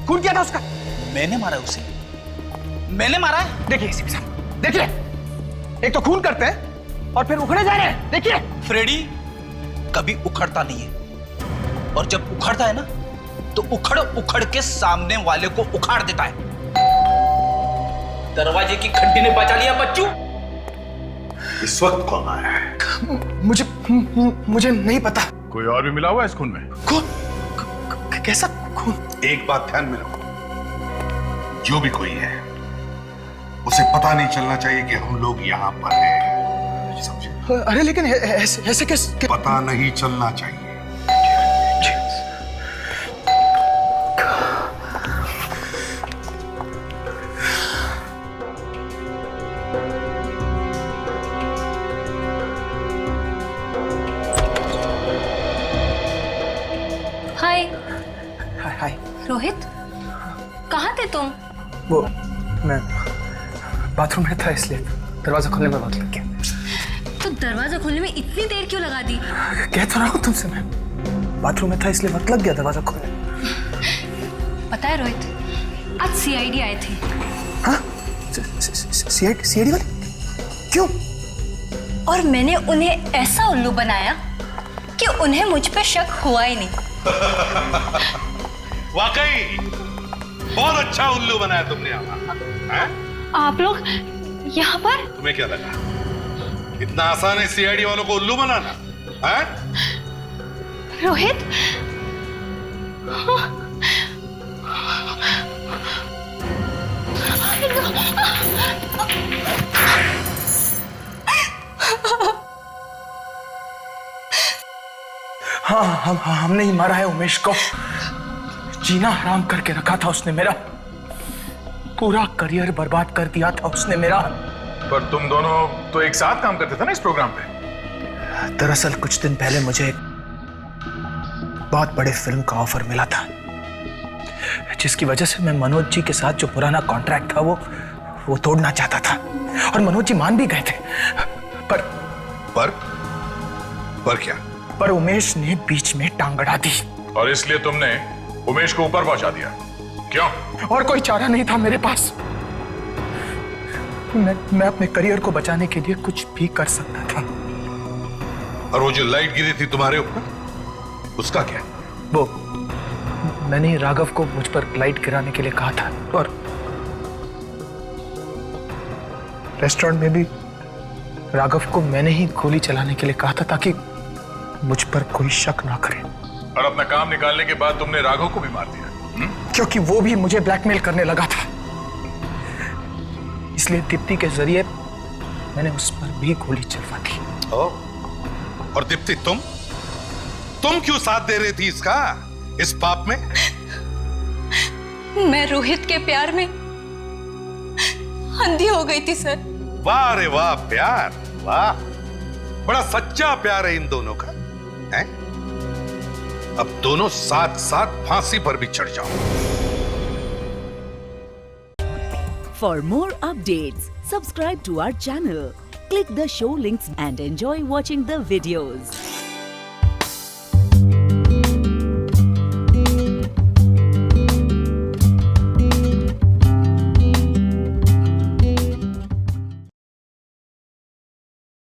खून किया था उसका। मैंने मारा उसे? मैंने मारा है? देखिए एसीपी साहब, देखिए, एक तो खून करते हैं और फिर उखड़े जा रहे हैं। देखिए फ्रेडी कभी उखड़ता नहीं है, और जब उखड़ता है ना तो उखड़ के सामने वाले को उखाड़ देता है। दरवाजे की घंटी ने बचा लिया बच्चू। इस वक्त कौन आया है? मुझे नहीं पता। कोई और भी मिला हुआ है इस खून में? कैसा खून? एक बात ध्यान में रखो, जो भी कोई है उसे पता नहीं चलना चाहिए कि हम लोग यहाँ पर हैं। समझे? अरे लेकिन ऐसे कैसे? पता नहीं चलना चाहिए। हाय रोहित, कहाँ थे तुम? वो मैं बाथरूम में था, इसलिए दरवाजा खोलने में वक्त लग गया। तो दरवाजा खोलने में इतनी देर क्यों लगा दी? कह तो रहा हूँ तुमसे, मैं बाथरूम में था इसलिए वक्त लग गया दरवाजा खोलने। पता है रोहित, आज सीआईडी आए थे। हाँ? सीआईडी वाले? क्यों? और मैंने उन्हें ऐसा उल्लू बनाया कि उन्हें मुझ पे शक हुआ ही नहीं। वाकई बहुत अच्छा उल्लू बनाया तुमने यहाँ। आप लोग यहाँ पर? तुम्हें क्या लगा इतना आसान है सीआईडी वालों को उल्लू बनाना? रोहित, हाँ, हमने ही मारा है उमेश को। जीना हराम करके रखा था उसने मेरा, पूरा करियर बर्बाद कर दिया था उसने मेरा। पर तुम दोनों तो एक साथ काम करते थे ना इस प्रोग्राम पे? दरअसल कुछ दिन पहले मुझे एक बहुत बड़े फिल्म का ऑफर मिला था, जिसकी वजह से मैं मनोज जी के साथ जो पुराना कॉन्ट्रैक्ट था वो तोड़ना चाहता था, और मनोज जी मान भी गए थे। पर क्या? पर उमेश ने बीच में टांग अड़ा दी। और इसलिए तुमने उमेश को ऊपर पहुंचा दिया? क्यों? और कोई चारा नहीं था मेरे पास। मैं अपने करियर को बचाने के लिए कुछ भी कर सकता था। और वो जो लाइट गिरी थी तुम्हारे ऊपर, उसका क्या? वो मैंने राघव को मुझ पर लाइट गिराने के लिए कहा था, और रेस्टोरेंट में भी राघव को मैंने ही गोली चलाने के लिए कहा था, ताकि मुझ पर कोई शक ना करे। और अपना काम निकालने के बाद तुमने राघव को भी मार दिया? क्योंकि वो भी मुझे ब्लैकमेल करने लगा था, इसलिए दीप्ति के जरिए मैंने उस पर भी गोली चलवा दी। और दीप्ति, तुम क्यों साथ दे रही थी इस पाप में? मैं रोहित के प्यार में अंधी हो गई थी सर। वाह रे वाह, प्यार, वाह, बड़ा सच्चा प्यार है इन दोनों का, है? अब दोनों साथ साथ फांसी पर भी चढ़ जाओ। For more updates, subscribe to our channel, click the show links and enjoy watching the videos.